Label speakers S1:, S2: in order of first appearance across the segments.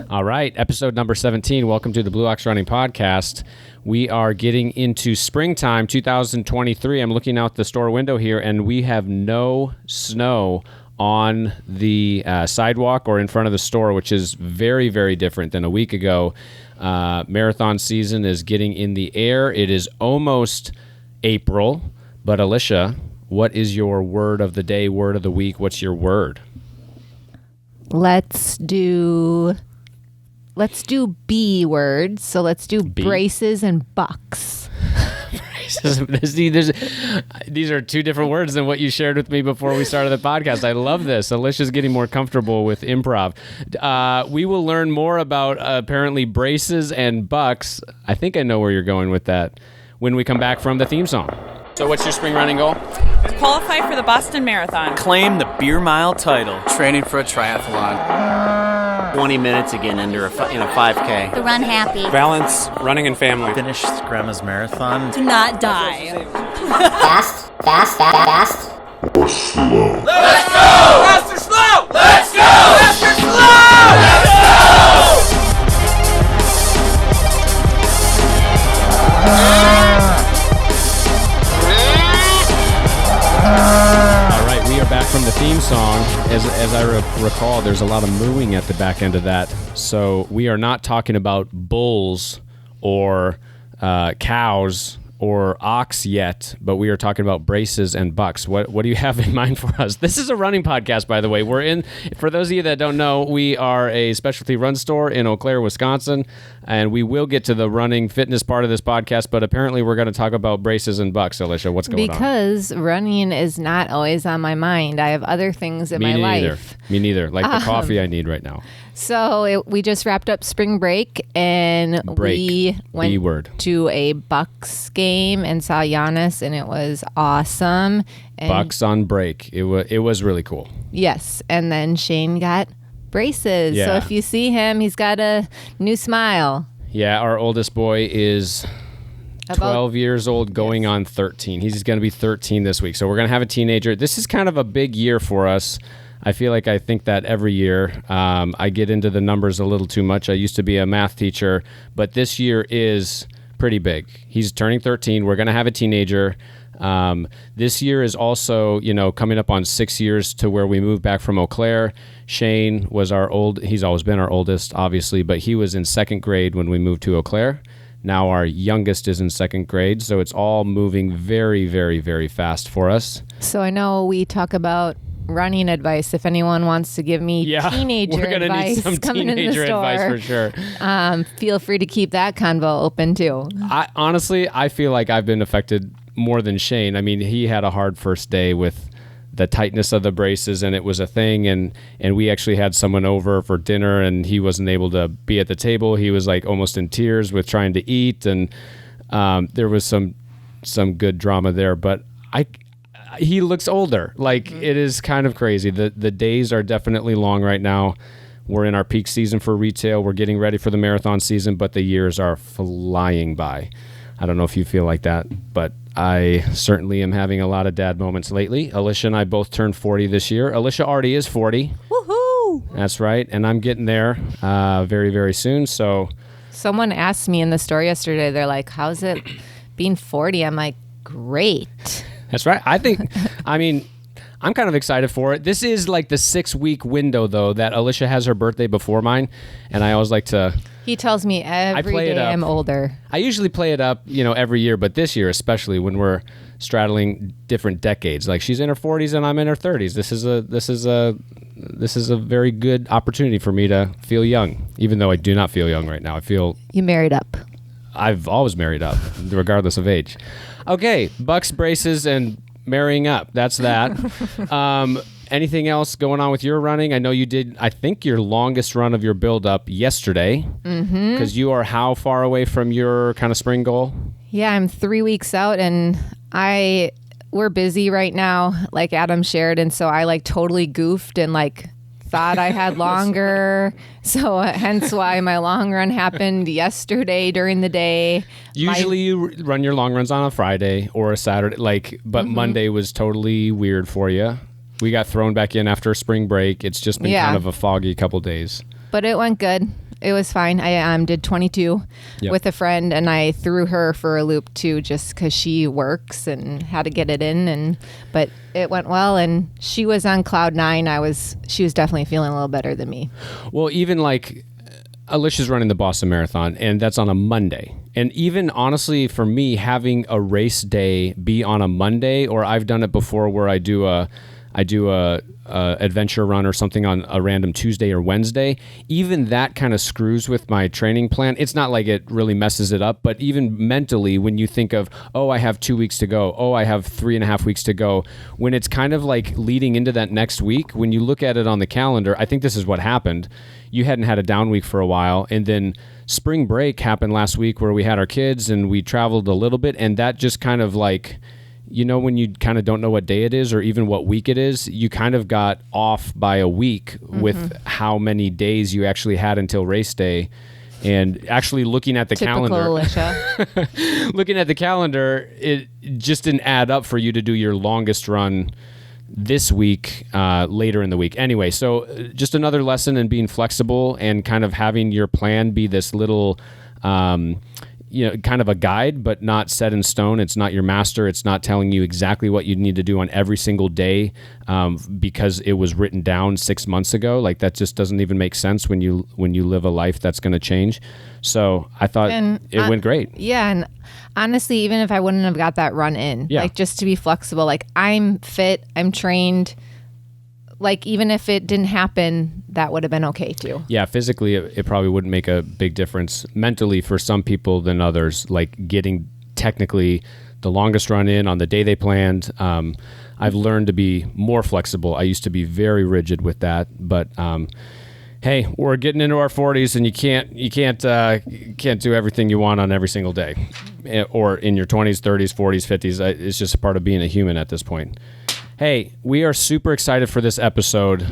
S1: All right, episode number 17. Welcome to the Blue Ox Running Podcast. We are getting into springtime 2023. I'm looking out the store window here, and we have no snow on the sidewalk or in front of the store, which is very, very different than a week ago. Marathon season is getting in the air. It is almost April. But Alicia, what is your word of the day, word of the week? What's your word?
S2: Let's do B words. So let's do
S1: B?
S2: Braces and bucks.
S1: These are two different words than what you shared with me before we started the podcast. I love this. Alicia's getting more comfortable with improv. We will learn more about apparently braces and bucks. I think I know where you're going with that when we come back from the theme song. So what's your spring running goal?
S3: Qualify for the Boston Marathon.
S4: Claim the beer mile title.
S5: Training for a triathlon. 20 minutes again under a 5K.
S6: The run happy.
S7: Balance, running and family.
S4: Finish Grandma's marathon.
S3: To not die.
S6: Fast.
S8: Or slow.
S9: Let's go! Fast or slow! Let's go! Fast or slow! Let's
S1: All right, we are back from the theme song. As I recall, there's a lot of mooing at the back end of that. So we are not talking about bulls or cows or ox yet, but we are talking about braces and bucks. What do you have in mind for us? This is a running podcast, by the way. For those of you that don't know, we are a specialty run store in Eau Claire, Wisconsin, and we will get to the running fitness part of this podcast, but apparently we're going to talk about braces and bucks. Alicia, what's going on?
S2: Because running is not always on my mind. I have other things in my life.
S1: Me neither. Like the coffee I need right now.
S2: So we just wrapped up spring break, and we went to a Bucks game and saw Giannis, and it was awesome. And
S1: Bucks on break. It was really cool.
S2: Yes, and then Shane got braces.
S1: Yeah.
S2: So if you see him, he's got a new smile.
S1: Yeah, our oldest boy is 12 years old, going on 13. He's going to be 13 this week. So we're going to have a teenager. This is kind of a big year for us. I feel like I think that every year. I get into the numbers a little too much. I used to be a math teacher, but this year is pretty big. He's turning 13. We're going to have a teenager. This year is also, coming up on 6 years to where we moved back from Eau Claire. Shane was he's always been our oldest, obviously, but he was in second grade when we moved to Eau Claire. Now our youngest is in second grade, so it's all moving very, very, very fast for us.
S2: So I know we talk about running advice. If anyone wants to give me teenager
S1: we're gonna
S2: advice,
S1: need some
S2: coming
S1: teenager
S2: in the store,
S1: advice for sure.
S2: Feel free to keep that convo open too.
S1: I feel like I've been affected more than Shane. I mean, he had a hard first day with the tightness of the braces, and it was a thing, and we actually had someone over for dinner, and he wasn't able to be at the table. He was like almost in tears with trying to eat, and there was some good drama there, but he looks older. Like, it is kind of crazy. The days are definitely long right now. We're in our peak season for retail. We're getting ready for the marathon season, but the years are flying by. I don't know if you feel like that, but I certainly am having a lot of dad moments lately. Alicia and I both turned 40 this year. Alicia already is 40.
S2: Woohoo!
S1: That's right, and I'm getting there very, very soon. So,
S2: someone asked me in the store yesterday, they're like, how's it being 40? I'm like, great.
S1: That's right. I'm kind of excited for it. This is like the 6-week window, though, that Alicia has her birthday before mine, and I always like to...
S2: He tells me every day I'm older. I
S1: usually play it up, every year, but this year especially when we're straddling different decades. Like, she's in her 40s and I'm in her 30s. This is a very good opportunity for me to feel young, even though I do not feel young right now. I feel...
S2: You married up.
S1: I've always married up, regardless of age. Okay, bucks, braces, and marrying up. That's that. Anything else going on with your running? I know you did, I think, your longest run of your build-up yesterday. Because you are how far away from your kind of spring goal?
S2: Yeah, I'm 3 weeks out, and we're busy right now, like Adam shared, and so I totally goofed and thought I had longer. So hence why my long run happened yesterday during the day.
S1: Usually you run your long runs on a Friday or a Saturday, but Monday was totally weird for you. We got thrown back in after spring break. It's just been kind of a foggy couple days.
S2: But it went good. it was fine. I did 22
S1: Yep.
S2: with a friend, and I threw her for a loop too, just because she works and had to get it in. But it went well, and she was on cloud nine. She was definitely feeling a little better than me.
S1: Well, even like Alicia's running the Boston Marathon, and that's on a Monday. And even honestly, for me, having a race day be on a Monday, or I've done it before where I do a adventure run or something on a random Tuesday or Wednesday, even that kind of screws with my training plan. It's not like it really messes it up, but even mentally, when you think of, oh, I have 2 weeks to go, oh, I have 3.5 weeks to go, when it's kind of like leading into that next week, when you look at it on the calendar, I think this is what happened. You hadn't had a down week for a while, and then spring break happened last week where we had our kids and we traveled a little bit, and that just kind of like, you know, when you kind of don't know what day it is or even what week it is, you kind of got off by a week with how many days you actually had until race day. And actually looking at the calendar,
S2: Alicia.
S1: looking at the calendar, it just didn't add up for you to do your longest run this week, later in the week. Anyway, so just another lesson in being flexible and kind of having your plan be this little, kind of a guide, but not set in stone. It's not your master. It's not telling you exactly what you need to do on every single day because it was written down 6 months ago. Like that just doesn't even make sense when you live a life that's going to change. So I thought it went great.
S2: Yeah, and honestly, even if I wouldn't have got that run in, like just to be flexible, like I'm fit, I'm trained. Like even if it didn't happen, that would have been okay too. Yeah,
S1: physically, it probably wouldn't make a big difference. Mentally, for some people than others, like getting technically the longest run in on the day they planned. I've learned to be more flexible. I used to be very rigid with that, but hey, we're getting into our 40s, and you can't do everything you want on every single day, or in your 20s, 30s, 40s, 50s. It's just a part of being a human at this point. Hey, we are super excited for this episode.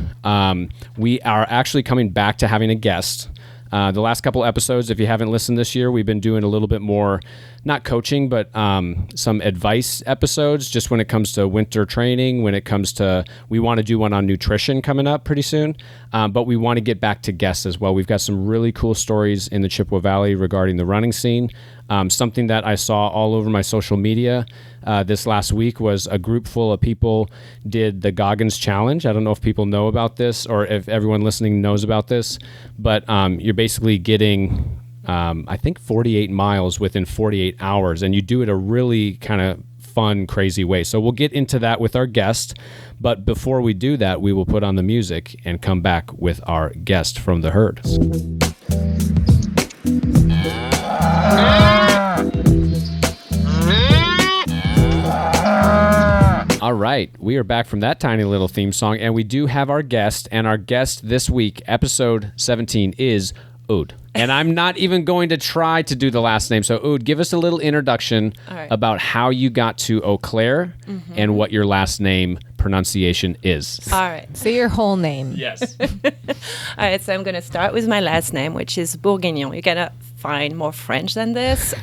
S1: We are actually coming back to having a guest. The last couple episodes, if you haven't listened this year, we've been doing a little bit more, not coaching, but some advice episodes, just when it comes to winter training, when it comes to, we want to do one on nutrition coming up pretty soon, but we want to get back to guests as well. We've got some really cool stories in the Chippewa Valley regarding the running scene. Something that I saw all over my social media this last week was a group full of people did the Goggins Challenge. I don't know if people know about this or if everyone listening knows about this, but you're basically getting, I think, 48 miles within 48 hours, and you do it a really kind of fun, crazy way. So we'll get into that with our guest, but before we do that, we will put on the music and come back with our guest from the herd. All right, we are back from that tiny little theme song, and we do have our guest, and our guest this week, episode 17, is Aude. And I'm not even going to try to do the last name. So Aude, give us a little introduction about how you got to Eau Claire and what your last name pronunciation is.
S6: All right.
S2: So your whole name.
S1: Yes.
S6: All right, so I'm going to start with my last name, which is Bourguignon. You're going to find more French than this.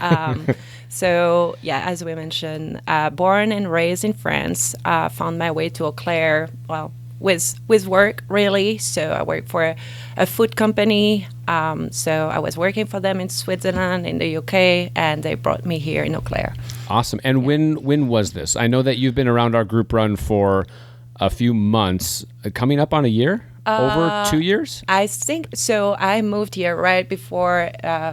S6: So, yeah, as we mentioned, born and raised in France, found my way to Eau Claire, well, with work, really. So I worked for a food company. So I was working for them in Switzerland, in the UK, and they brought me here in Eau Claire.
S1: Awesome. And when was this? I know that you've been around our group run for a few months, coming up on a year? Over 2 years?
S6: I think so. I moved here right before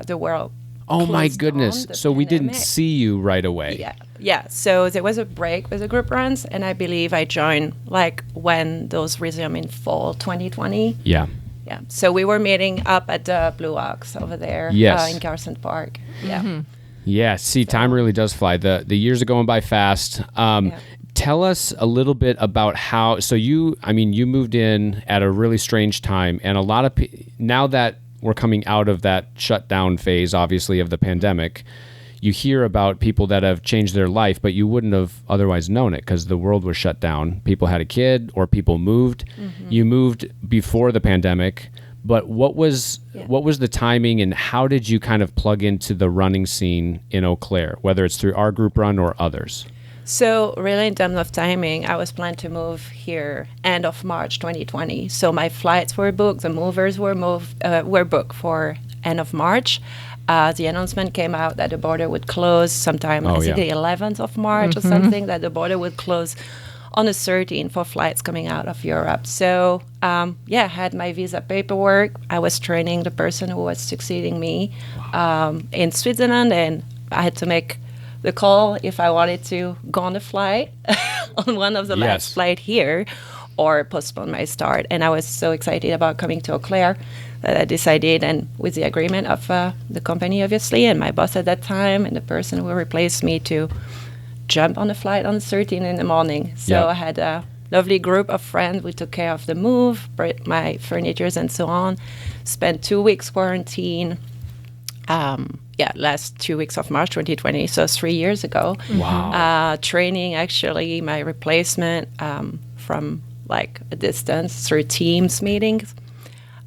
S6: the world.
S1: Oh my goodness. So we didn't see you right away.
S6: Yeah. So there was a break with the group runs, and I believe I joined like when those resumed in fall 2020.
S1: Yeah.
S6: Yeah. So we were meeting up at the Blue Ox over there in Carson Park. Yeah.
S2: Mm-hmm.
S1: Yeah. See, time really does fly. The years are going by fast. Tell us a little bit about how, so you moved in at a really strange time, and a lot of now that we're coming out of that shutdown phase, obviously, of the pandemic, you hear about people that have changed their life, but you wouldn't have otherwise known it because the world was shut down. People had a kid or people moved. Mm-hmm. You moved before the pandemic, but what was the timing, and how did you kind of plug into the running scene in Eau Claire, whether it's through our group run or others?
S6: So really, in terms of timing, I was planning to move here end of March 2020. So my flights were booked, the movers were booked for end of March. The announcement came out that the border would close sometime, I think the 11th of March or something, that the border would close on the 13th for flights coming out of Europe. So, I had my visa paperwork. I was training the person who was succeeding me in Switzerland, and I had to make the call if I wanted to go on the flight on one of the last flight here or postpone my start. And I was so excited about coming to Eau Claire that I decided, and with the agreement of the company, obviously, and my boss at that time, and the person who replaced me, to jump on the flight on 13 in the morning. So I had a lovely group of friends. We took care of the move, brought my furnitures and so on, spent 2 weeks quarantine. Last 2 weeks of March 2020, so 3 years ago.
S1: Wow.
S6: Training, actually, my replacement from like a distance through Teams meetings.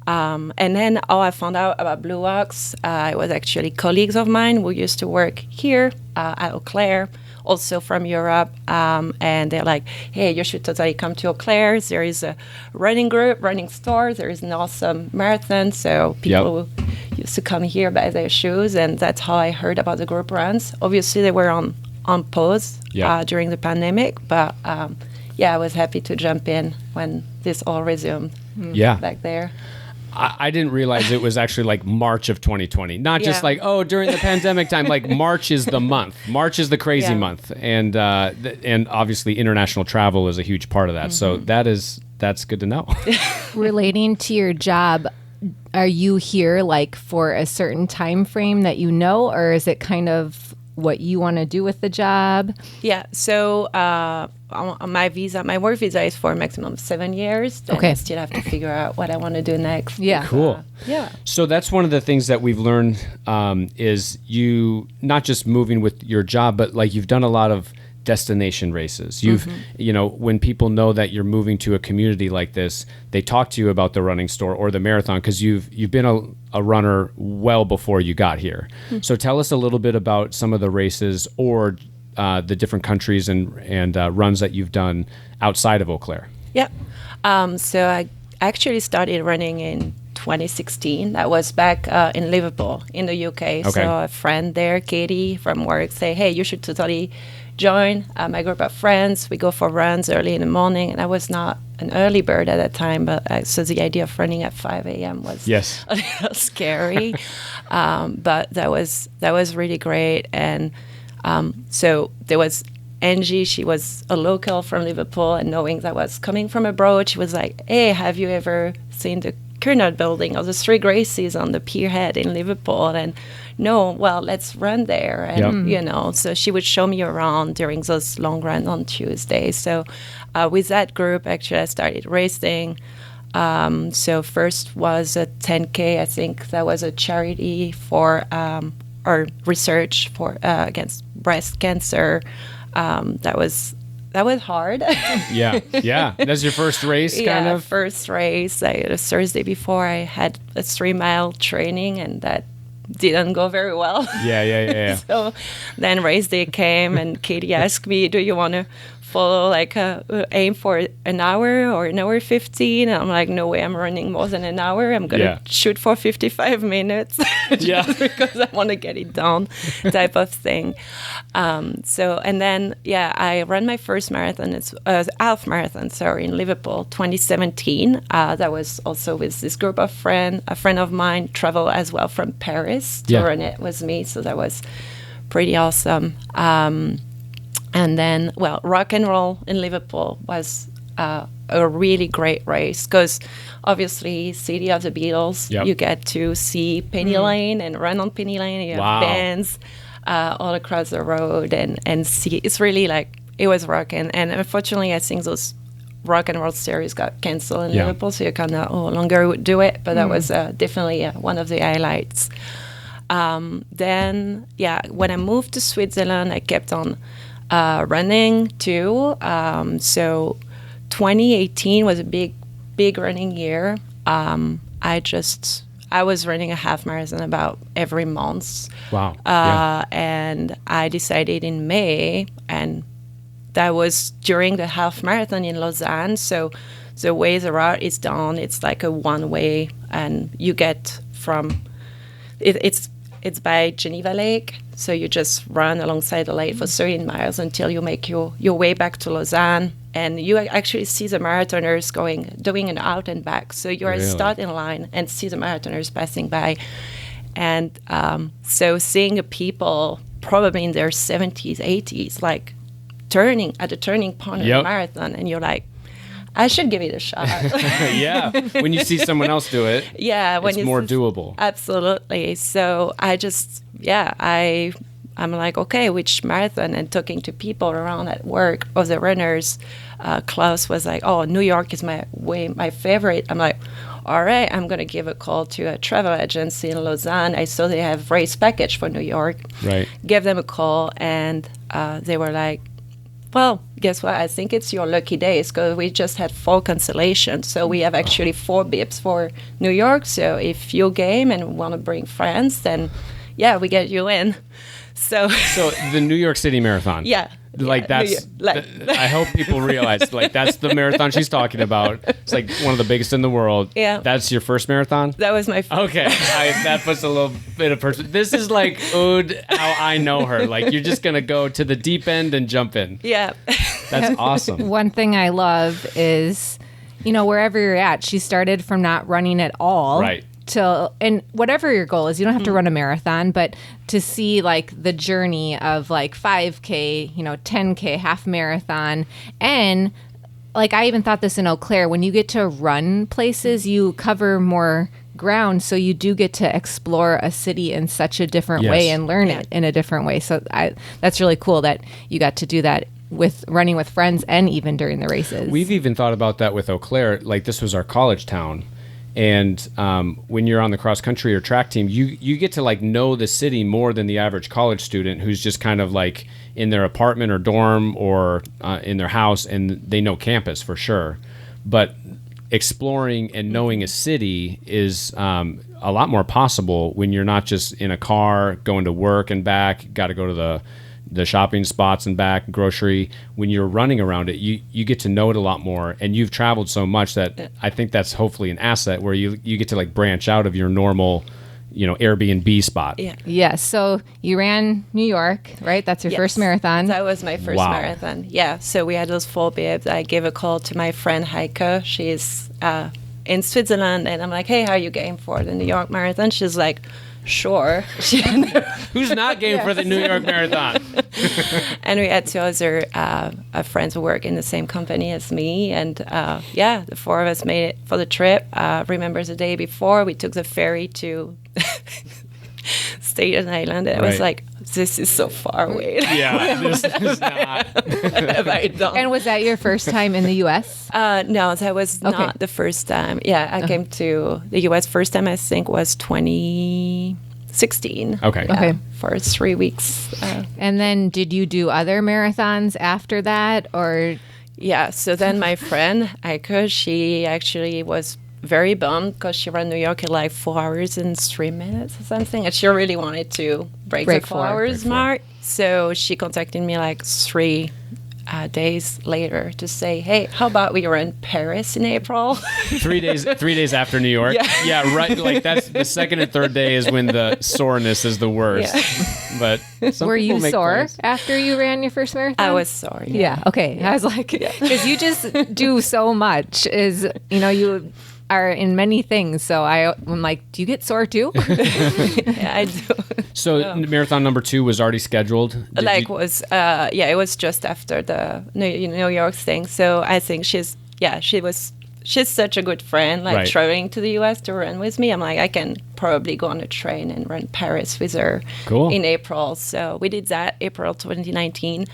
S6: And then I found out about Blue Ox. It was actually colleagues of mine who used to work here at Eau Claire, also from Europe. And they're like, hey, you should totally come to Eau Claire. There is a running group, running store. There is an awesome marathon. So people used to come here buy their shoes. And that's how I heard about the group runs. Obviously, they were on pause during the pandemic. But I was happy to jump in when this all resumed back there.
S1: I didn't realize it was actually like March of 2020. Not just like, during the pandemic time. Like March is the month. March is the crazy month. And obviously international travel is a huge part of that. So that's good to know.
S2: Relating to your job, are you here like for a certain time frame that you know, or is it kind of what you want to do with the job?
S6: Yeah. So my work visa is for a maximum of 7 years. Then I still have to figure out what I want to do next.
S2: Yeah.
S1: Cool. So that's one of the things that we've learned is you not just moving with your job, but like you've done a lot of destination races. You've, when people know that you're moving to a community like this, they talk to you about the running store or the marathon because you've been a runner well before you got here. So tell us a little bit about some of the races or the different countries and runs that you've done outside of Eau Claire.
S6: Yeah. So I actually started running in 2016. That was back in Liverpool in the UK. So a friend there, Katie from work, say, hey, you should totally join my group of friends. We go for runs early in the morning, and I was not an early bird at that time, but so the idea of running at 5 a.m. was a little scary. But that was really great. And so there was Angie. She was a local from Liverpool, and knowing that I was coming from abroad, she was like, hey, have you ever seen the Cunard building or the Three Graces on the pierhead in Liverpool? And no, well, let's run there. And, so she would show me around during those long runs on Tuesdays. So with that group, actually, I started racing. So first was a 10K. I think that was a charity for or research for against breast cancer. That was hard.
S1: Yeah. That's your first race, kind of?
S6: First race. The Thursday before, I had a 3-mile training, and that didn't go very well.
S1: Yeah.
S6: So then race day came, and Katie asked me, do you want to follow, aim for an hour or an hour 15? And I'm like, no way, I'm running more than an hour. I'm going to shoot for 55 minutes just because I want to get it done type of thing. And then I ran my first marathon, half marathon, in Liverpool, 2017. That was also with this group of friends. A friend of mine traveled as well from Paris to run it with me. So that was pretty awesome. And then, Rock and Roll in Liverpool was a really great race because obviously, City of the Beatles, you get to see Penny Lane and run on Penny Lane. And you have bands all across the road and see. It's really it was rocking. And unfortunately, I think those Rock and Roll series got canceled in Liverpool, so you kind of no longer would do it. But that was definitely one of the highlights. Then, when I moved to Switzerland, I kept on running too. So 2018 was a big running year. I was running a half marathon about every month.
S1: Wow.
S6: And I decided in May, and that was during the half marathon in Lausanne. So the way the route is done, it's like a one way, and you get from it's by Geneva Lake. So you just run alongside the lake for 13 miles until you make your way back to Lausanne. And you actually see the marathoners doing an out and back. So you're
S1: Really?
S6: starting line and see the marathoners passing by. And so seeing people probably in their 70s, 80s, like turning at the turning point of the marathon, and you're like, I should give it a shot.
S1: Yeah. When you see someone else do it,
S6: yeah, when
S1: it's more doable.
S6: Absolutely. So I just, I'm like, okay, which marathon? And talking to people around at work, of the runners, Klaus was like, oh, New York is my favorite. I'm like, all right, I'm going to give a call to a travel agency in Lausanne. I saw they have race package for New York.
S1: Right.
S6: Give them a call, and they were like, well, guess what? I think it's your lucky days, because we just had 4 cancellations. So we have actually 4 bips for New York. So if you're game and want to bring friends, then yeah, we get you in. So
S1: the New York City Marathon.
S6: Yeah.
S1: Like that's, I hope people realize, like, that's the marathon she's talking about. It's like one of the biggest in the world.
S6: Yeah.
S1: That's your first marathon?
S6: That was my first.
S1: Okay. That puts a little bit of person. This is like Aude, how I know her. Like, you're just going to go to the deep end and jump in.
S6: Yeah.
S1: That's awesome.
S2: One thing I love is, wherever you're at, she started from not running at all.
S1: Right.
S2: And whatever your goal is, you don't have to run a marathon, but to see like the journey of like 5K, 10K, half marathon. And like, I even thought this in Eau Claire, when you get to run places, you cover more ground. So you do get to explore a city in such a different way and learn it in a different way. So that's really cool that you got to do that with running with friends and even during the races.
S1: We've even thought about that with Eau Claire. Like, this was our college town. And when you're on the cross country or track team, you get to like know the city more than the average college student who's just kind of like in their apartment or dorm or in their house, and they know campus for sure. But exploring and knowing a city is a lot more possible when you're not just in a car going to work and back, got to go to the shopping spots and back, grocery. When you're running around it, you get to know it a lot more, and you've traveled so much that I think that's hopefully an asset where you get to like branch out of your normal, Airbnb spot.
S6: Yeah.
S2: Yes. So you ran New York, right? That's your first marathon.
S6: That was my first marathon. Yeah. So we had those 4 bibs. I gave a call to my friend Heike. She's in Switzerland, and I'm like, hey, how are you game for the New York Marathon? She's like, sure.
S1: Who's not game for the New York Marathon?
S6: And we had 2 other friends who work in the same company as me. And the 4 of us made it for the trip. Remember the day before, we took the ferry to Staten Island. And I was like, this is so far away.
S1: Yeah, this is not.
S6: What have I done?
S2: And was that your first time in the U.S.?
S6: No, that was not the first time. Yeah, I came to the U.S. first time, I think, was 2016.
S1: Okay.
S6: For 3 weeks.
S2: And then did you do other marathons after that, or?
S6: Yeah, so then my friend, Eike, she actually was very bummed because she ran New York in like 4 hours and 3 minutes or something. And she really wanted to break the 4 hours mark. So she contacted me like 3 days later to say, hey, how about we run Paris in April?
S1: 3 days after New York. Yeah, right. Like, that's the second and third day is when the soreness is the worst. Yeah. But
S2: were you sore after you ran your first marathon?
S6: I was sore.
S2: Yeah. Okay. Yeah. I was like, because you just do so much. You are in many things. So I'm like, do you get sore too?
S6: Yeah, I do.
S2: Oh.
S1: Marathon number 2 was already scheduled?
S6: It was just after the New York thing. So I think she's such a good friend, like traveling to the US to run with me. I'm like, I can probably go on a train and run Paris with her in April. So we did that April 2019.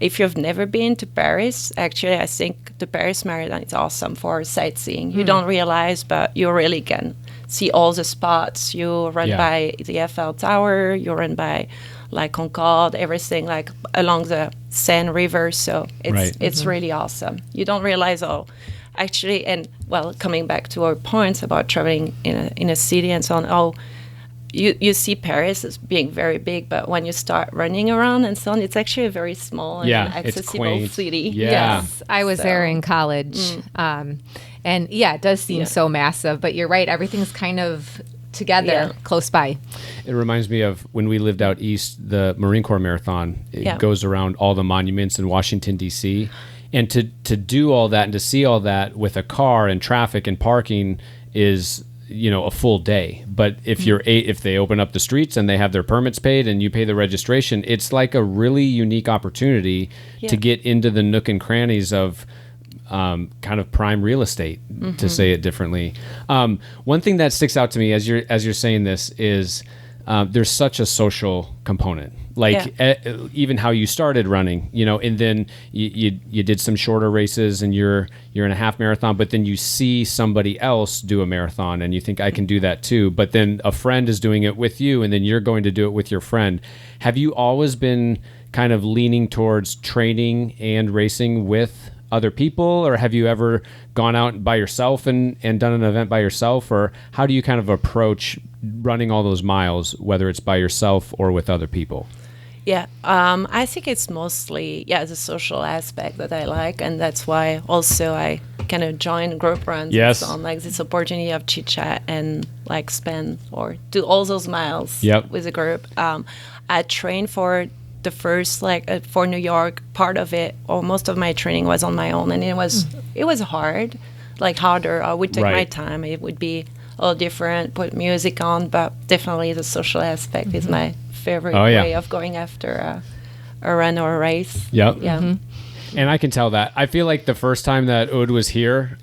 S6: If you've never been to Paris, actually, I think the Paris Marathon is awesome for sightseeing. You don't realize, but you really can see all the spots. You run by the Eiffel Tower, you run by like Concorde, everything like along the Seine River. So it's really awesome. You don't realize actually, and well, coming back to our points about traveling in a city and so on, you see Paris as being very big, but when you start running around and so on, it's actually a very small and
S1: it's
S6: accessible
S1: quaint.
S6: city.
S1: Yeah.
S2: Yes, I was there in college. And yeah, it does seem so massive, but you're right. Everything's kind of together close by.
S1: It reminds me of when we lived out east, the Marine Corps Marathon. It goes around all the monuments in Washington, D.C. And to do all that and to see all that with a car and traffic and parking is, a full day. But if if they open up the streets and they have their permits paid and you pay the registration, it's like a really unique opportunity to get into the nook and crannies of kind of prime real estate, to say it differently. One thing that sticks out to me as you're saying this is there's such a social component. Even how you started running, and then you did some shorter races and you're in a half marathon, but then you see somebody else do a marathon and you think I can do that too. But then a friend is doing it with you and then you're going to do it with your friend. Have you always been kind of leaning towards training and racing with other people, or have you ever gone out by yourself and done an event by yourself, or how do you kind of approach running all those miles, whether it's by yourself or with other people?
S6: Yeah, I think it's mostly the social aspect that I like, and that's why also I kind of join group runs.
S1: Yes.
S6: And so on, like this opportunity of chit chat and like spend or do all those miles with a group. I trained for the first for New York part of it, or most of my training was on my own, and it was hard, harder. I would take my time. It would be all different, put music on, but definitely the social aspect is my favorite way of going after a run or a race.
S1: Yep. Yeah. And I can tell that. I feel like the first time that Aude was here,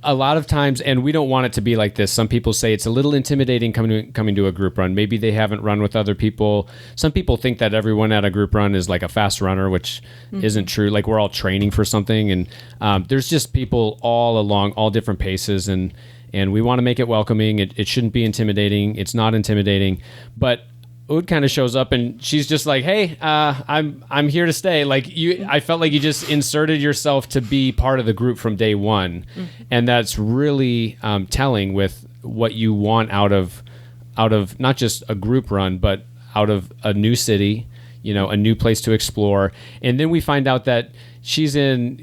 S1: a lot of times, and we don't want it to be like this. Some people say it's a little intimidating coming to a group run. Maybe they haven't run with other people. Some people think that everyone at a group run is like a fast runner, which isn't true. Like we're all training for something, and there's just people all along, all different paces, and we want to make it welcoming. It shouldn't be intimidating. It's not intimidating, but Aude kind of shows up and she's just like, "Hey, I'm here to stay." I felt like you just inserted yourself to be part of the group from day one, and that's really telling with what you want out of not just a group run, but out of a new city, a new place to explore. And then we find out that she's in,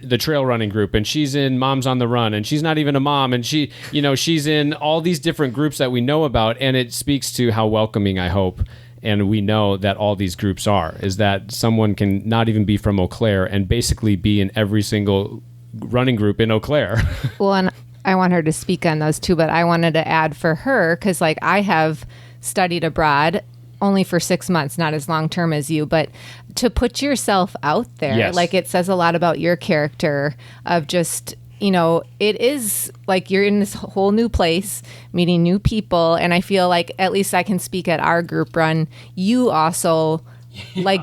S1: the trail running group, and she's in Moms on the Run, and she's not even a mom, and she's in all these different groups that we know about, and it speaks to how welcoming, I hope, and we know that all these groups are, is that someone can not even be from Eau Claire and basically be in every single running group in Eau Claire.
S2: Well, and I want her to speak on those too, but I wanted to add for her, because I have studied abroad only for 6 months, not as long term as you, but to put yourself out there, it says a lot about your character of just, it is like you're in this whole new place, meeting new people. And I feel like, at least I can speak at our group run, you also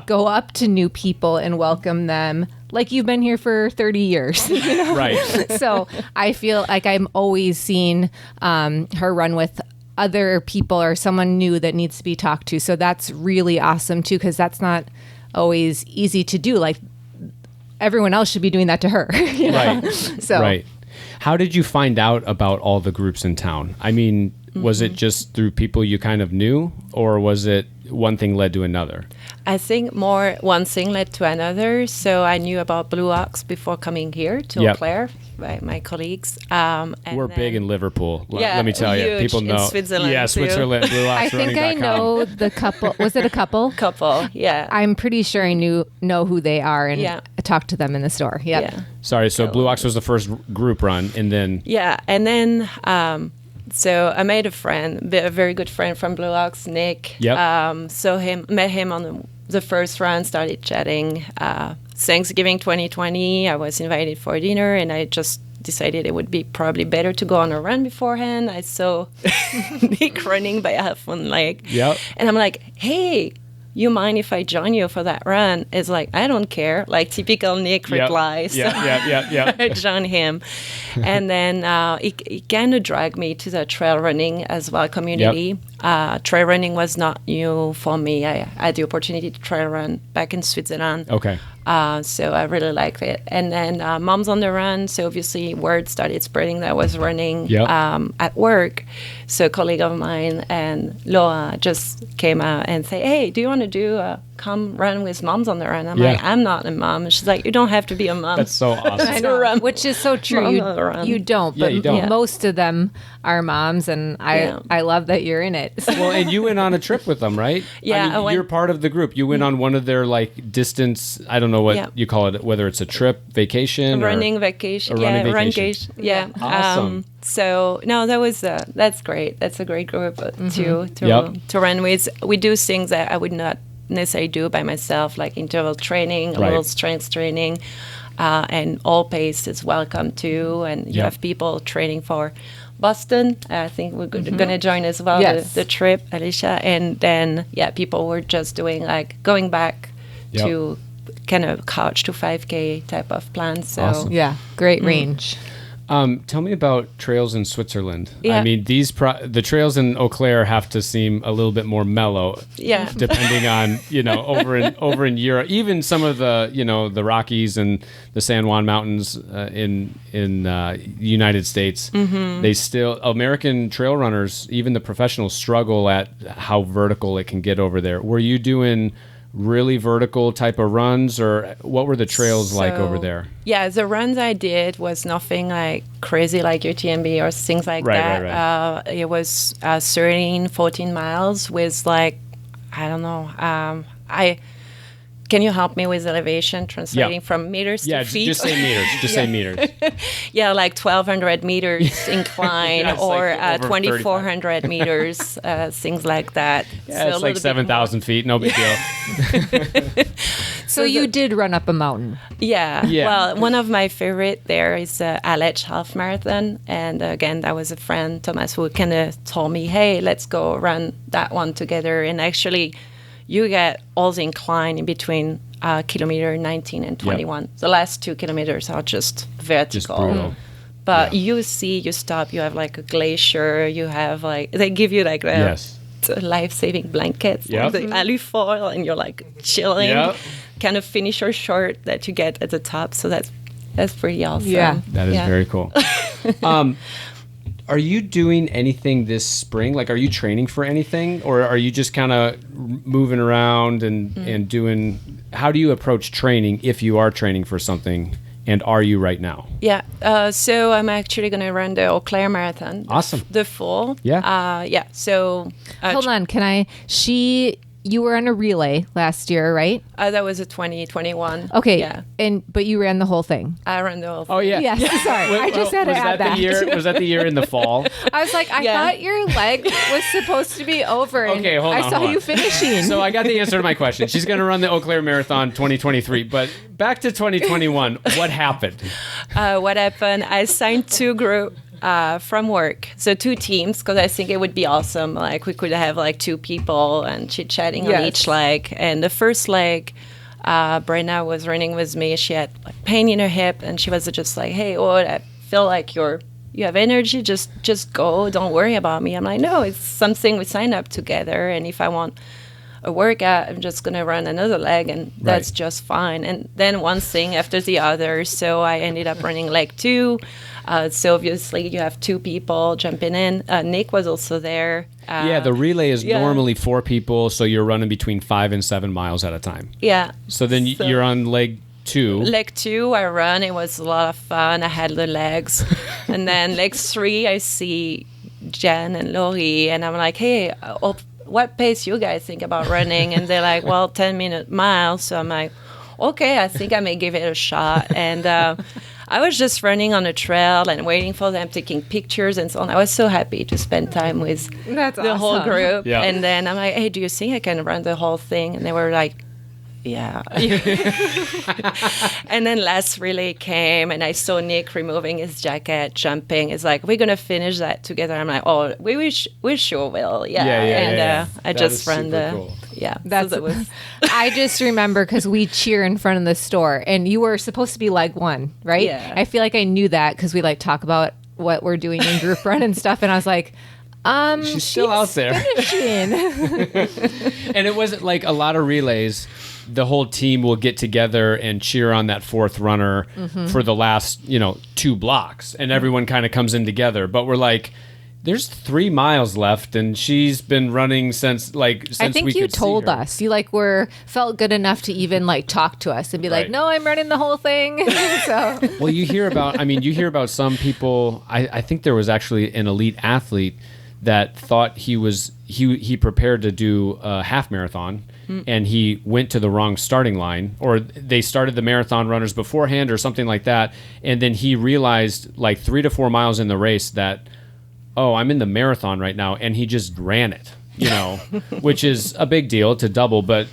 S2: go up to new people and welcome them like you've been here for 30 years.
S1: Right.
S2: So I feel like I'm always seeing her run with other people or someone new that needs to be talked to. So that's really awesome too, because that's not always easy to do. Like everyone else should be doing that to her.
S1: Right.
S2: So
S1: right. How did you find out about all the groups in town? I mean, was it just through people you kind of knew, or was it one thing led to another?
S6: I think more one thing led to another. So I knew about Blue Ox before coming here to Eau Claire by my colleagues. And
S1: we're big in Liverpool.
S6: Yeah,
S1: let me tell you, people know.
S6: In Switzerland,
S1: yeah, Switzerland.
S6: too.
S1: Blue Ox
S2: I think I know the couple. Was it a couple?
S6: Couple, yeah.
S2: I'm pretty sure I know who they are and talked to them in the store. Yep.
S6: Yeah.
S1: Sorry, so Blue Ox was the first group run, and then...
S6: Yeah, and then... so I made a friend, a very good friend from Blue Ox, Nick.
S1: Yep.
S6: Met him on the first run, started chatting. Thanksgiving 2020, I was invited for dinner, and I just decided it would be probably better to go on a run beforehand. I saw Nick running by half one leg.
S1: Yep.
S6: And I'm like, hey, you mind if I join you for that run? It's like, I don't care. Like typical Nick replies.
S1: Yeah.
S6: I joined him. And then it kind of dragged me to the trail running as well community. Yep. Trail running was not new for me. I had the opportunity to trail run back in Switzerland.
S1: Okay.
S6: So I really liked it. And then Moms on the Run. So obviously word started spreading that I was running at work. So a colleague of mine and Laura just came out and say, hey, do you want to come run with Moms on the Run? I'm like, I'm not a mom. And she's like, you don't have to be a mom.
S1: That's so awesome.
S2: I know, which is so true. You don't, but
S1: you don't.
S2: most of them are moms, and I love that you're in it.
S1: Well, and you went on a trip with them, right?
S6: Yeah.
S1: I mean, you're part of the group. You went on one of their like distance, I don't know what you call it, whether it's a trip, vacation,
S6: running vacation. Run vacation. Yeah.
S1: Awesome.
S6: So no, that's great. That's a great group to run with. We do things that I would not necessarily do by myself, like interval training, a little strength training, and all pace is welcome too. And you have people training for Boston. I think we're going to join as well the trip, Alicia. And then people were just doing like going back to kind of couch to 5K type of plan. So
S1: awesome.
S2: Great range.
S1: Tell me about trails in Switzerland.
S6: Yeah.
S1: I mean, the trails in Eau Claire have to seem a little bit more mellow.
S6: Yeah.
S1: Depending on, over in Europe, even some of the, the Rockies and the San Juan Mountains in the United States, they still, American trail runners, even the professionals, struggle at how vertical it can get over there. Were you doing really vertical type of runs, or what were the trails like over there?
S6: Yeah, the runs I did was nothing like crazy like UTMB or things like that. Right. It was 13, 14 miles with like, I don't know. Can you help me with elevation, translating from meters to feet?
S1: Just say meters. Just say meters.
S6: Yeah, like 1,200 meters incline or 2,400 meters, things like that.
S1: Yeah, so it's like 7,000 feet. No big deal.
S2: So you did run up a mountain.
S6: Yeah. Well, one of my favorite there is Aletsch Half Marathon. And again, that was a friend, Thomas, who kind of told me, hey, let's go run that one together. And actually, you get all the incline in between kilometer 19 and 21. The last 2 kilometers are just vertical.
S1: Just brutal.
S6: But you stop, you have like a glacier, you have like, they give you like life-saving blankets, like the alufoil, and you're like chilling. Kind of finisher short that you get at the top. So that's pretty awesome.
S1: Yeah. That is very cool. Are you doing anything this spring? Like, are you training for anything, or are you just kind of moving around and doing? How do you approach training if you are training for something? And are you right now?
S6: Yeah. So I'm actually going to run the Eau Claire Marathon.
S1: Awesome.
S6: The full.
S1: Yeah.
S6: So
S2: hold on. You were on a relay last year, right?
S6: That was a 2021.
S2: Okay.
S6: Yeah.
S2: But you ran the whole thing.
S6: I ran the whole thing.
S1: Oh, yeah.
S2: Yes. Sorry. I just had to add that.
S1: Was that the year in the fall?
S2: I was like, I thought your leg was supposed to be over.
S1: Okay, hold on.
S2: I saw you finishing.
S1: So I got the answer to my question. She's going to run the Eau Claire Marathon 2023. But back to 2021, what happened?
S6: What happened? I signed 2 groups. From work, so 2 teams, because I think it would be awesome. Like we could have like 2 people and chit-chatting on each leg. And the first leg, Brenna was running with me. She had like pain in her hip, and she was just like, "Hey, Aude, I feel like you have energy. Just go. Don't worry about me." I'm like, "No, it's something we signed up together. And if I want a workout, I'm just gonna run another leg, and that's just fine." And then one thing after the other. So I ended up running leg 2. So obviously you have 2 people jumping in. Nick was also there.
S1: The relay is normally 4 people, so you're running between 5 and 7 miles at a time.
S6: Yeah.
S1: So then you're on leg 2.
S6: Leg 2, I run. It was a lot of fun. I had the legs. And then leg 3, I see Jen and Laurie, and I'm like, hey, what pace you guys think about running? And they're like, well, 10-minute mile. So I'm like, okay, I think I may give it a shot. And I was just running on a trail and waiting for them, taking pictures and so on. I was so happy to spend time with the whole group. Yeah. And then I'm like, hey, do you think I can run the whole thing? And they were like, yeah. And then last relay came, and I saw Nick removing his jacket, jumping. It's like, we're going to finish that together. I'm like, oh, we sure will. Yeah. And I just ran the... Cool. Yeah.
S2: I just remember because we cheer in front of the store, and you were supposed to be leg 1, right?
S6: Yeah.
S2: I feel like I knew that because we like talk about what we're doing in group run and stuff, and I was like,
S1: she's still out there.
S2: Finishing.
S1: And it wasn't like a lot of relays. the whole team will get together and cheer on that fourth runner for the last, 2 blocks, and everyone kind of comes in together. But we're like, there's 3 miles left, and she's been running since
S2: I think
S1: we
S2: you
S1: could see
S2: told
S1: her.
S2: us. You felt good enough to even talk to us and be like,
S1: Right.
S2: no, I'm running the whole thing. So
S1: Well, you hear about some people. I think there was actually an elite athlete that thought he prepared to do a half marathon, and he went to the wrong starting line, or they started the marathon runners beforehand or something like that, and then he realized 3 to 4 miles in the race that, oh, I'm in the marathon right now, and he just ran it, which is a big deal to double, but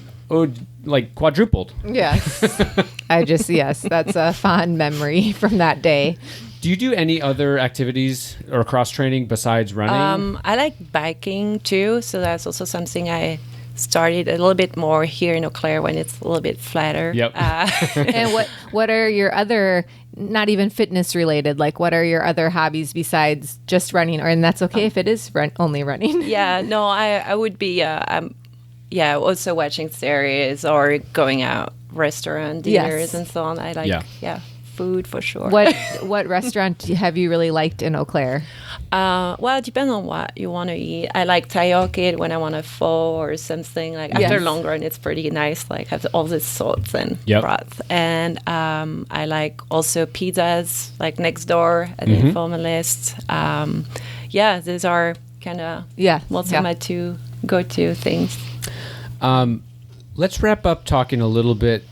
S1: quadrupled.
S2: yes, yes, that's a fond memory from that day.
S1: Do you do any other activities or cross training besides running?
S6: I like biking too, so that's also something I started a little bit more here in Eau Claire when it's a little bit flatter.
S1: Yep.
S2: And what are your other, not even fitness related, what are your other hobbies besides just running? And that's okay if it is only running.
S6: Yeah, no, I would be also watching series or going out restaurant dinners and so on. I like food for sure.
S2: What restaurant have you really liked in Eau Claire?
S6: Well, it depends on what you want to eat. I like taiyokid when I want a pho or something. After long run, it's pretty nice. Have all the salts and broth. And I like also pizzas, next door at the Informalist. These are kind of most of my 2 go-to things.
S1: Let's wrap up talking a little bit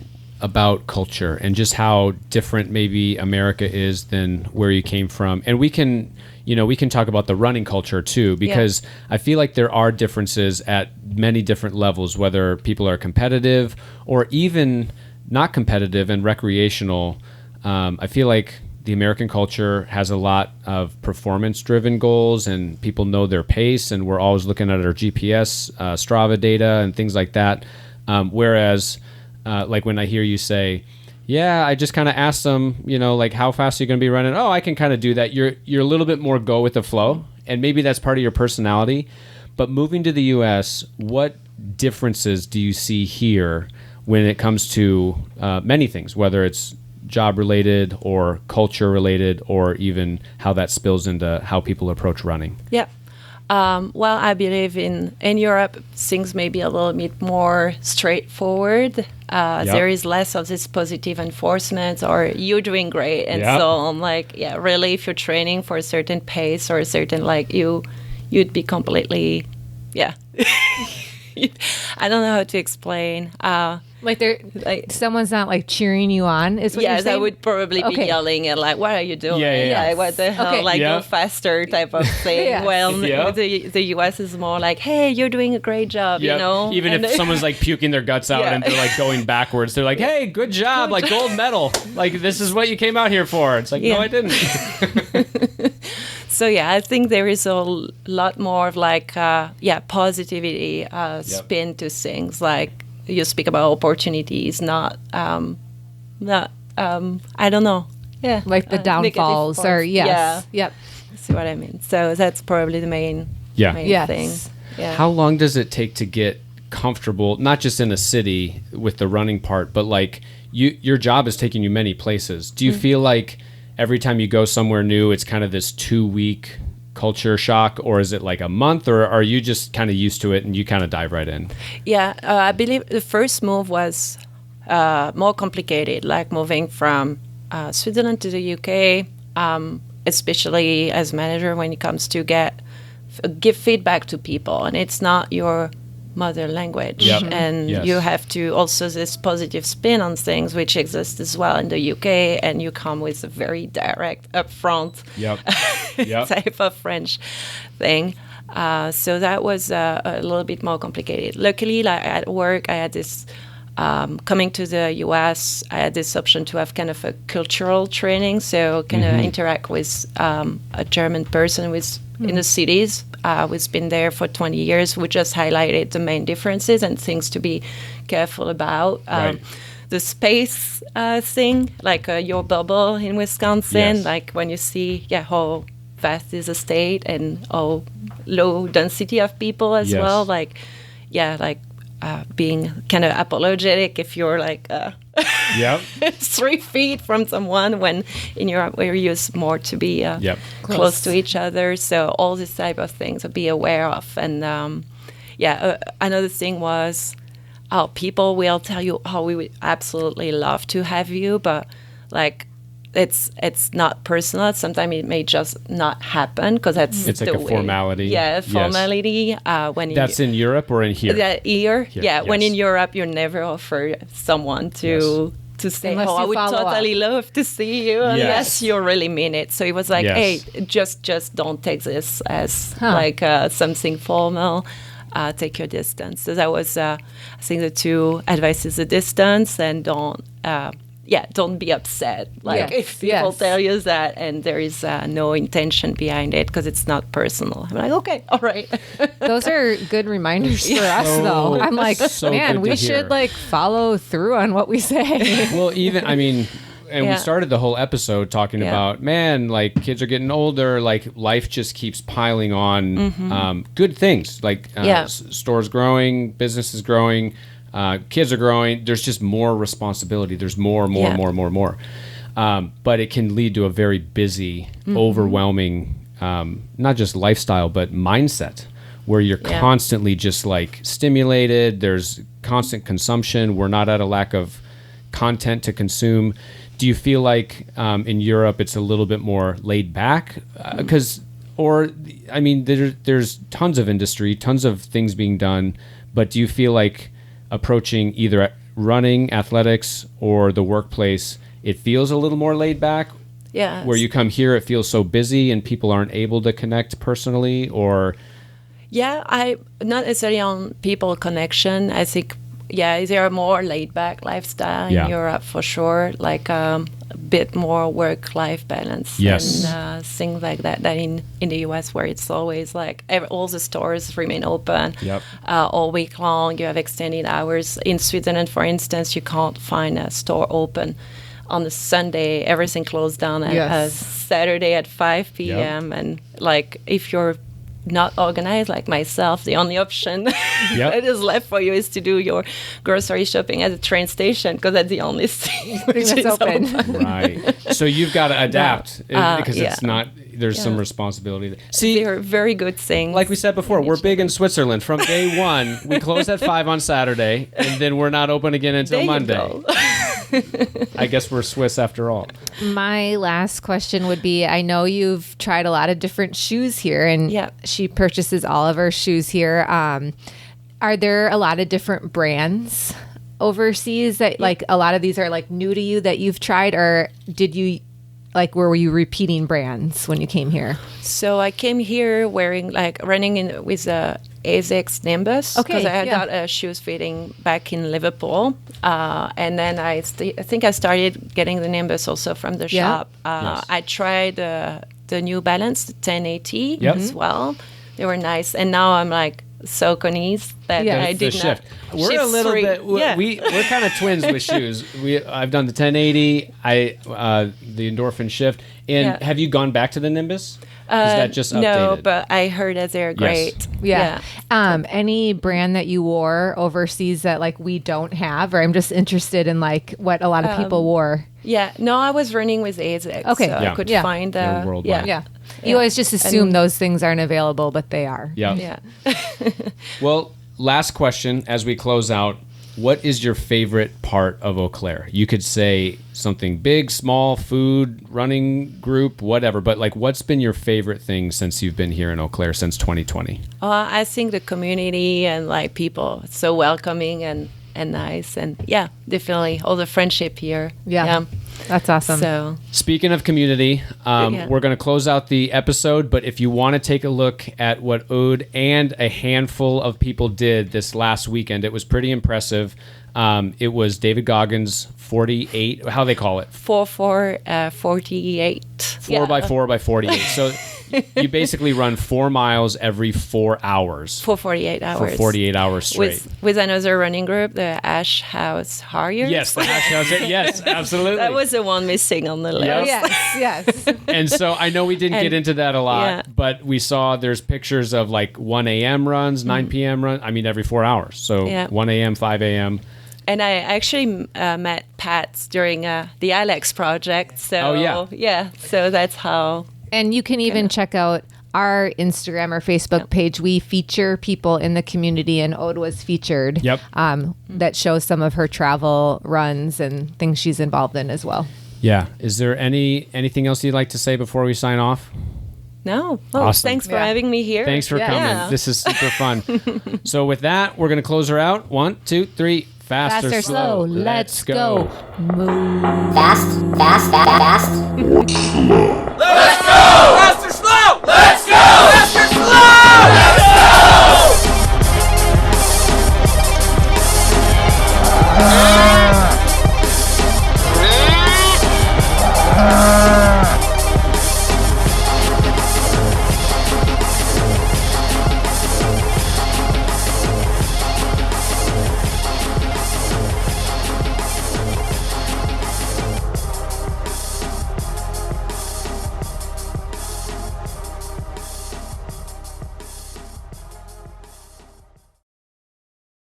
S1: about culture and just how different maybe America is than where you came from. And we can talk about the running culture too, because I feel like there are differences at many different levels, whether people are competitive or even not competitive and recreational. I feel like the American culture has a lot of performance-driven goals, and people know their pace, and we're always looking at our GPS, Strava data, and things like that. Whereas, when I hear you say, "Yeah, I just kind of asked them, how fast are you going to be running?" Oh, I can kind of do that. You're a little bit more go with the flow, and maybe that's part of your personality. But moving to the U.S., what differences do you see here when it comes to many things, whether it's job related or culture related, or even how that spills into how people approach running?
S6: Yeah. Well, I believe in Europe, things may be a little bit more straightforward. There is less of this positive enforcement or you're doing great. And so I'm really, if you're training for a certain pace or a certain, you'd be completely, I don't know how to explain.
S2: Someone's not cheering you on. Is what you're saying?
S6: I would probably be yelling and what are you doing? What the hell? Go faster type of thing. Well, the US is more hey, you're doing a great job.
S1: Even if someone's puking their guts out and they're going backwards, they're hey, good job, gold medal. This is what you came out here for. It's no, I didn't.
S6: So I think there is a lot more of positivity spin to things. You speak about opportunities, not I don't know. Yeah.
S2: The downfalls or yes.
S6: Yeah.
S2: Yep.
S6: See what I mean? So that's probably the main thing. Yeah.
S1: How long does it take to get comfortable, not just in a city with the running part, but your job is taking you many places. Do you feel like every time you go somewhere new, it's kind of this 2-week culture shock, or is it a month, or are you just kind of used to it and you kind of dive right in?
S6: I believe the first move was more complicated, moving from Switzerland to the UK, especially as manager when it comes to give feedback to people, and it's not your mother language, and you have to also this positive spin on things, which exists as well in the UK, and you come with a very direct, upfront type of French thing. So that was a little bit more complicated. Luckily, at work, I had this coming to the US, I had this option to have kind of a cultural training, so kind of interact with a German person with in the cities who's been there for 20 years, who just highlighted the main differences and things to be careful about. The space thing, your bubble in Wisconsin, when you see how vast is the state and how low density of people as well, being kind of apologetic if you're like
S1: Yep.
S6: 3 feet from someone, when in Europe we're used more to be close to each other. So all these type of things to be aware of. And another thing was, people will tell you, we would absolutely love to have you, but like it's not personal. Sometimes it may just not happen because it's
S1: like a formality.
S6: Yeah, formality. When
S1: that's in Europe or in here?
S6: Here. Yeah, when in Europe you never offer someone to say,
S2: Unless
S6: I
S2: you
S6: would
S2: follow
S6: totally
S2: up.
S6: love to see you, unless you really mean it. So it was like, hey, just don't take this as like something formal. Take your distance. So that was, I think, the 2 advices: the distance, and don't be upset. Like if people tell you that and there is no intention behind it because it's not personal. I'm like, okay, all right.
S2: Those are good reminders for us, though. I'm like, man, we should like follow through on what we say.
S1: Well, even, I mean, and we started the whole episode talking about, man, like kids are getting older, like life just keeps piling on good things, like stores growing, businesses growing, kids are growing. There's just more responsibility. There's more. But it can lead to a very busy, overwhelming, not just lifestyle, but mindset, where you're constantly just like stimulated. There's constant consumption. We're not at a lack of content to consume. Do you feel like in Europe it's a little bit more laid back? There's tons of industry, tons of things being done, but do you feel like approaching either running, athletics, or the workplace, it feels a little more laid back?
S6: Yeah.
S1: Where you come here, it feels so busy and people aren't able to connect personally, or?
S6: Yeah, I not necessarily on people connection. I think, there are more laid back lifestyle in Europe for sure, like a bit more work-life balance and things like that. That in the US, where it's always like all the stores remain open all week long. You have extended hours. In Switzerland, for instance, you can't find a store open on a Sunday. Everything closed down at Saturday at 5 p.m. And like if you're not organized like myself, the only option that is left for you is to do your grocery shopping at the train station, because that's the only thing which
S2: that's
S6: is
S2: open.
S1: Right. So you've got to adapt because it's not, there's some responsibility there. See,
S6: they're very good things.
S1: Like we said before, we're big in Switzerland. From day one, we close at 5 on Saturday, and then we're not open again until
S6: There you
S1: Monday.
S6: go.
S1: I guess we're Swiss after all.
S2: My last question would be, I know you've tried a lot of different shoes here, and she purchases all of her shoes here. Are there a lot of different brands overseas that like a lot of these are like new to you that you've tried, or did you were you repeating brands when you came here?
S6: So I came here running with a ASICS Nimbus, because I got shoes fitting back in Liverpool, and then I think I started getting the Nimbus also from the shop. I tried the New Balance, the 1080 as well. They were nice, and now I'm like so Sauconys that I did not
S1: shift. We're a little bit. We're kind of twins with shoes. I've done the 1080. The endorphin shift. And have you gone back to the Nimbus? Is that just updated?
S6: No, but I heard that they're great.
S2: Yeah. Any brand that you wore overseas that like we don't have, or I'm just interested in like what a lot of people wore.
S6: Yeah. No, I was running with ASICS.
S2: Okay.
S6: So I could find
S2: You always just assume those things aren't available, but they are.
S1: Yeah. Well, last question as we close out. What is your favorite part of Eau Claire? You could say something big, small, food, running group, whatever. But like, what's been your favorite thing since you've been here in Eau Claire since 2020?
S6: I think the community and like people, it's so welcoming and nice, and definitely all the friendship here.
S2: That's awesome.
S6: So
S1: speaking of community, we're going to close out the episode, but if you want to take a look at what Aude and a handful of people did this last weekend, it was pretty impressive. It was David Goggins 48, how they call it?
S6: 4x48.
S1: 4x4x48. So you basically run 4 miles every 4 hours.
S6: For 48 hours.
S1: For 48 hours straight.
S6: With another running group, the Ash House Harriers.
S1: Yes, the Ash House. Yes, absolutely.
S6: That was the one missing on the list.
S2: Yes.
S1: And so I know we didn't get into that a lot, but we saw there's pictures of like 1 a.m. runs, 9 p.m. runs. I mean, every 4 hours. So 1 a.m., 5 a.m.
S6: And I actually met Pat during the Alex project. So so that's how.
S2: And you can even check out our Instagram or Facebook page. We feature people in the community, and Aude was featured.
S1: Yep.
S2: That shows some of her travel runs and things she's involved in as well.
S1: Yeah. Is there anything else you'd like to say before we sign off?
S6: No. Well,
S1: Awesome.
S6: Thanks for having me here.
S1: Thanks for coming.
S6: Yeah.
S1: This is super fun. So with that, we're going to close her out. 1, 2, 3. Fast or slow.
S2: Let's go. Move.
S8: Fast.
S9: Let's go!